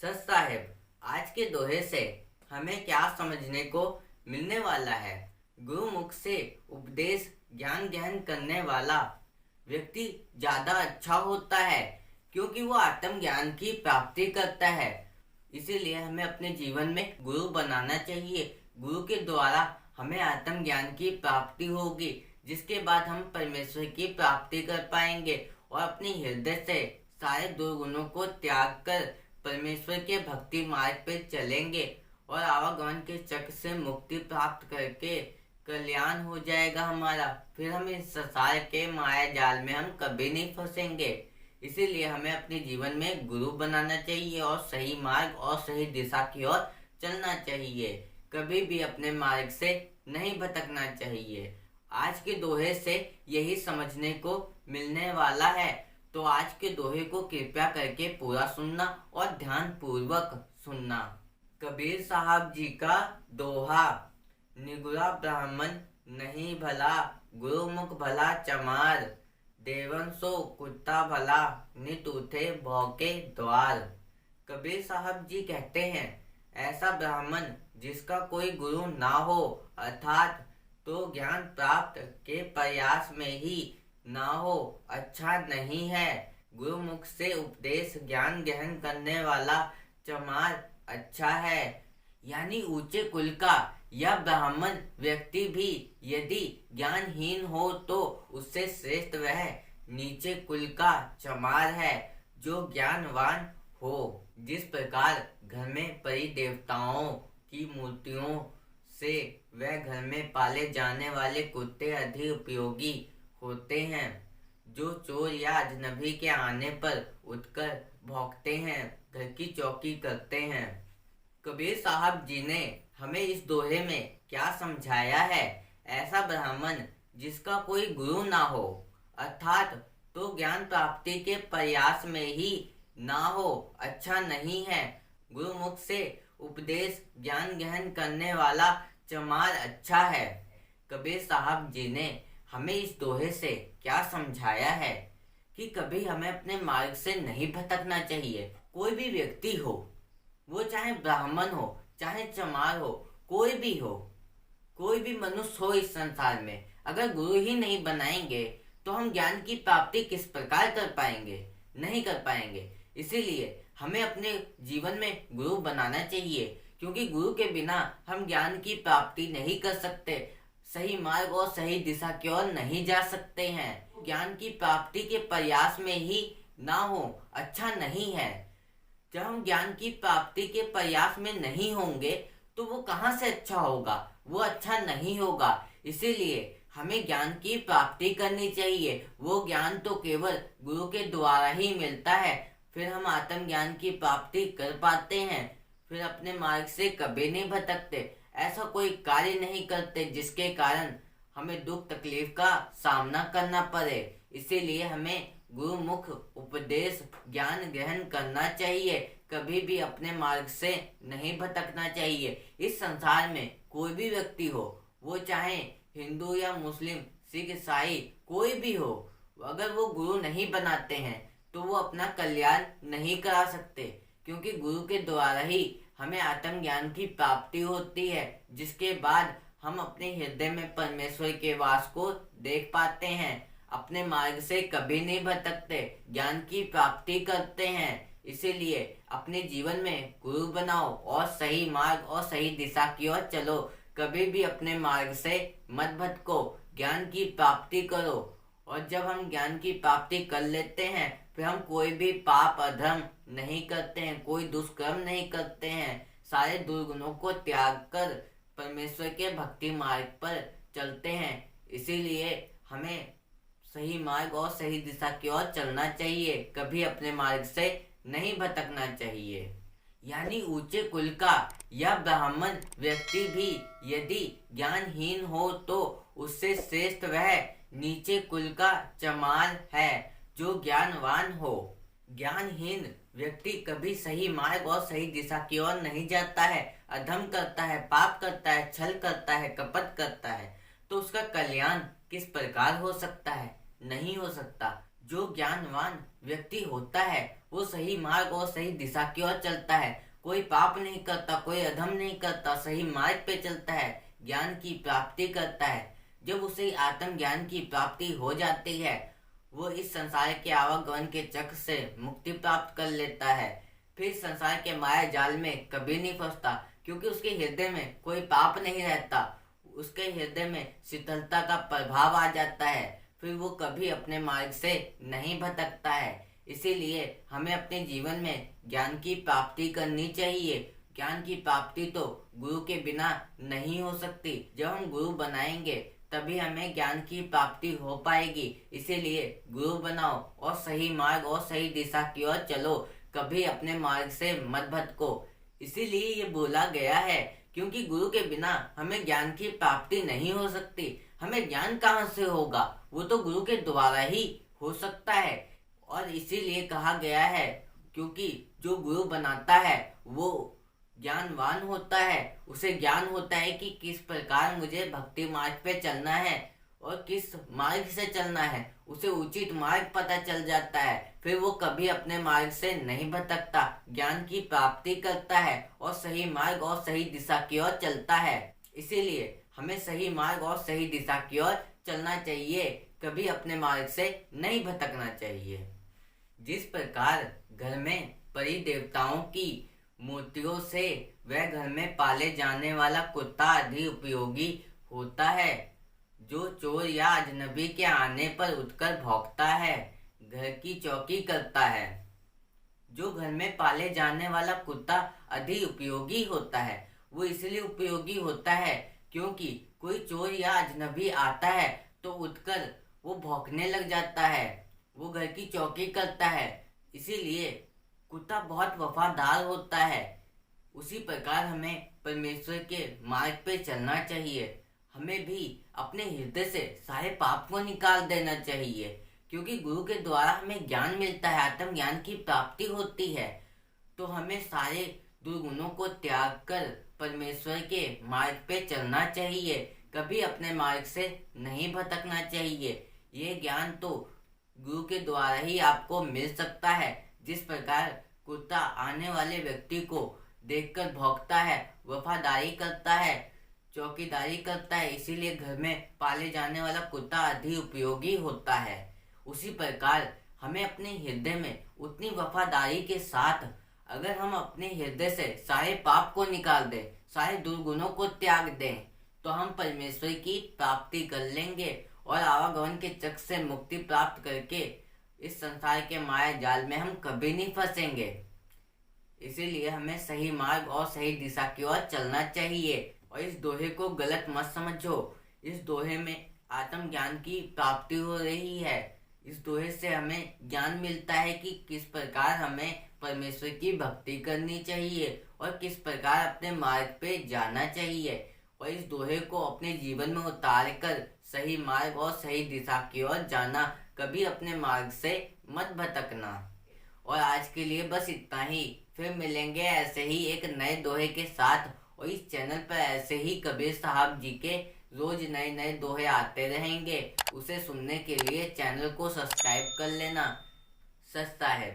सच साहेब, आज के दोहे से हमें क्या समझने को मिलने वाला है। गुरुमुख से उपदेश ज्ञान ग्रहण करने वाला व्यक्ति ज्यादा अच्छा होता है, क्योंकि वो आत्म ज्ञान की प्राप्ति करता है। इसीलिए हमें अपने जीवन में गुरु बनाना चाहिए। गुरु के द्वारा हमें आत्म ज्ञान की प्राप्ति होगी, जिसके बाद हम परमेश्वर की प्राप्ति कर पाएंगे और अपने हृदय से सारे दुर्गुणों को त्याग कर परमेश्वर के भक्ति मार्ग पे चलेंगे और आवागमन के चक्र से मुक्ति प्राप्त करके कल्याण हो जाएगा हमारा। फिर हम इस संसार के माया जाल में हम कभी नहीं फंसेंगे। इसीलिए हमें अपने जीवन में गुरु बनाना चाहिए और सही मार्ग और सही दिशा की ओर चलना चाहिए। कभी भी अपने मार्ग से नहीं भटकना चाहिए। आज के दोहे से यही समझने को मिलने वाला है। तो आज के दोहे को कृपया करके पूरा सुनना और ध्यान पूर्वक सुनना। कबीर साहब जी का दोहा। निगुरा ब्राह्मण नहीं भला, गुरुमुख भला चमार। देवन सो कुत्ता भला, नित उठे भौके द्वार। कबीर साहब जी कहते हैं, ऐसा ब्राह्मण जिसका कोई गुरु ना हो, अर्थात तो ज्ञान प्राप्त के प्रयास में ही ना हो, अच्छा नहीं है। गुरुमुख से उपदेश ज्ञान ग्रहण करने वाला चमार अच्छा है। यानी ऊंचे कुल का यह ब्राह्मण व्यक्ति भी यदि ज्ञानहीन हो तो उससे श्रेष्ठ वह नीचे कुल का चमार है जो ज्ञानवान हो। जिस प्रकार घर में परी देवताओं की मूर्तियों से वह घर में पाले जाने वाले कुत्ते अधिक उपयोगी होते हैं, जो चोर या अजनबी के आने पर उठकर भौंकते हैं, घर की चौकी करते हैं। कबीर साहब जी ने हमें इस दोहे में क्या समझाया है। ऐसा ब्राह्मण जिसका कोई गुरु ना हो, अर्थात तो ज्ञान प्राप्ति के प्रयास में ही ना हो, अच्छा नहीं है। गुरुमुख से उपदेश ज्ञान ग्रहण करने वाला चमार अच्छा है। कबीर साहब जी ने हमें इस दोहे से क्या समझाया है कि कभी हमें अपने मार्ग से नहीं भटकना चाहिए। कोई भी व्यक्ति हो, वो चाहे ब्राह्मण हो, चाहे चमार हो, कोई भी हो, कोई भी मनुष्य हो इस संसार में, अगर गुरु ही नहीं बनाएंगे तो हम ज्ञान की प्राप्ति किस प्रकार कर पाएंगे? नहीं कर पाएंगे। इसीलिए हमें अपने जीवन में गुरु बनाना चाहिए, क्योंकि गुरु के बिना हम ज्ञान की प्राप्ति नहीं कर सकते, सही मार्ग और सही दिशा की ओर नहीं जा सकते हैं। ज्ञान की प्राप्ति के प्रयास में ही ना हो, अच्छा नहीं है। जब हम ज्ञान की प्राप्ति के प्रयास में नहीं होंगे तो वो कहाँ से अच्छा होगा? वो अच्छा नहीं होगा। इसीलिए हमें ज्ञान की प्राप्ति करनी चाहिए। वो ज्ञान तो केवल गुरु के द्वारा ही मिलता है। फिर हम आत्म ज्ञान की प्राप्ति कर पाते हैं, फिर अपने मार्ग से कभी नहीं भटकते, ऐसा कोई कार्य नहीं करते जिसके कारण हमें दुख तकलीफ का सामना करना पड़े। इसीलिए हमें गुरुमुख उपदेश ज्ञान ग्रहण करना चाहिए, कभी भी अपने मार्ग से नहीं भटकना चाहिए। इस संसार में कोई भी व्यक्ति हो, वो चाहे हिंदू या मुस्लिम, सिख, ईसाई, कोई भी हो, अगर वो गुरु नहीं बनाते हैं तो वो अपना कल्याण नहीं करा सकते, क्योंकि गुरु के द्वारा ही हमें आत्म ज्ञान की प्राप्ति होती है, जिसके बाद हम अपने हृदय में परमेश्वर के वास को देख पाते हैं, अपने मार्ग से कभी नहीं भटकते, ज्ञान की प्राप्ति करते हैं। इसीलिए अपने जीवन में गुरु बनाओ और सही मार्ग और सही दिशा की ओर चलो। कभी भी अपने मार्ग से मत भटको, ज्ञान की प्राप्ति करो। और जब हम ज्ञान की प्राप्ति कर लेते हैं, फिर हम कोई भी पाप अधर्म नहीं करते हैं, कोई दुष्कर्म नहीं करते हैं, सारे दुर्गुणों को त्याग कर परमेश्वर के भक्ति मार्ग पर चलते हैं। इसीलिए हमें सही मार्ग और सही दिशा की ओर चलना चाहिए, कभी अपने मार्ग से नहीं भटकना चाहिए। यानी ऊंचे कुल का यह ब्राह्मण व्यक्ति भी यदि ज्ञानहीन हो तो उससे श्रेष्ठ वह नीचे कुल का चमार है जो ज्ञानवान हो। ज्ञानहीन व्यक्ति कभी सही मार्ग और सही दिशा की ओर नहीं जाता है, अधर्म करता है, पाप करता है, छल करता है, कपट करता है, तो उसका कल्याण किस प्रकार हो सकता है? नहीं हो सकता। जो ज्ञानवान व्यक्ति होता है वो सही मार्ग और सही दिशा की ओर चलता है। कोई पाप नहीं करता, कोई अधम नहीं करता, सही मार्ग पे चलता है, ज्ञान की प्राप्ति करता है। जब उसे आत्मज्ञान की प्राप्ति हो जाती है, वो इस संसार के आवागमन के चक्र से मुक्ति प्राप्त कर लेता है। फिर संसार के माया जाल में कभी नहीं फंसता, क्योंकि उसके हृदय में कोई पाप नहीं रहता। उसके हृदय में शीतलता का प्रभाव आ जाता है। फिर वो कभी अपने मार्ग से नहीं भटकता है। इसीलिए हमें अपने जीवन में ज्ञान की प्राप्ति करनी चाहिए। ज्ञान की प्राप्ति तो गुरु के बिना नहीं हो सकती। जब हम गुरु बनाएंगे तभी हमें ज्ञान की प्राप्ति हो पाएगी। इसीलिए गुरु बनाओ और सही मार्ग और सही दिशा की ओर चलो, कभी अपने मार्ग से मत भटको। इसीलिए ये बोला गया है, क्योंकि गुरु के बिना हमें ज्ञान की प्राप्ति नहीं हो सकती। हमें ज्ञान कहाँ से होगा? वो तो गुरु के द्वारा ही हो सकता है। और इसीलिए कहा गया है, क्योंकि जो गुरु बनाता है वो ज्ञानवान होता है। उसे ज्ञान होता है कि किस प्रकार मुझे भक्ति मार्ग पे चलना है और किस मार्ग से चलना है। उसे उचित मार्ग पता चल जाता है। फिर वो कभी अपने मार्ग से नहीं भटकता, ज्ञान की प्राप्ति करता है और सही मार्ग और सही दिशा की ओर चलता है। इसीलिए हमें सही मार्ग और सही दिशा की ओर चलना चाहिए, कभी अपने मार्ग से नहीं भटकना चाहिए। जिस प्रकार घर में परी देवताओं की मूर्तियों से वह घर में पाले जाने वाला कुत्ता अधिक उपयोगी होता है, जो चोर या अजनबी के आने पर उठकर भौंकता है, घर की चौकी करता है। जो घर में पाले जाने वाला कुत्ता अधिक उपयोगी होता है, वो इसलिए उपयोगी होता है क्योंकि कोई चोर या अजनबी आता है तो उठकर वो भौंकने लग जाता है, वो घर की चौकी करता है। इसीलिए कुत्ता बहुत वफादार होता है। उसी प्रकार हमें परमेश्वर के मार्ग पे चलना चाहिए। हमें भी अपने हृदय से सारे पाप को निकाल देना चाहिए, क्योंकि गुरु के द्वारा हमें ज्ञान मिलता है, आत्म ज्ञान की प्राप्ति होती है। तो हमें सारे दुर्गुणों को त्याग कर परमेश्वर के मार्ग पे चलना चाहिए, कभी अपने मार्ग से नहीं भटकना चाहिए। ये ज्ञान तो गुरु के द्वारा ही आपको मिल सकता है। जिस प्रकार कुत्ता आने वाले व्यक्ति को देखकर भौंकता है, वफादारी करता है, चौकीदारी करता है, इसीलिए घर में पाले जाने वाला कुत्ता अधिक उपयोगी होता है। उसी प्रकार हमें अपने हृदय में उतनी वफादारी के साथ अगर हम अपने हृदय से सारे पाप को निकाल दें, सारे दुर्गुणों को त्याग दें, तो हम परमेश्वर की प्राप्ति कर लेंगे और आवागमन के चक्र से मुक्ति प्राप्त करके इस संसार के माया जाल में हम कभी नहीं फंसेंगे। इसीलिए हमें सही मार्ग और सही दिशा की ओर चलना चाहिए। और इस दोहे को गलत मत समझो। इस दोहे में आत्म ज्ञान की प्राप्ति हो रही है। इस दोहे से हमें ज्ञान मिलता है कि किस प्रकार हमें परमेश्वर की भक्ति करनी चाहिए और किस प्रकार अपने मार्ग पे जाना चाहिए। और इस दोहे को अपने जीवन में उतार कर सही मार्ग और सही दिशा की ओर जाना, कभी अपने मार्ग से मत भटकना। और आज के लिए बस इतना ही। फिर मिलेंगे ऐसे ही एक नए दोहे के साथ। और इस चैनल पर ऐसे ही कबीर साहब जी के रोज नए नए दोहे आते रहेंगे। उसे सुनने के लिए चैनल को सब्सक्राइब कर लेना, सस्ता है।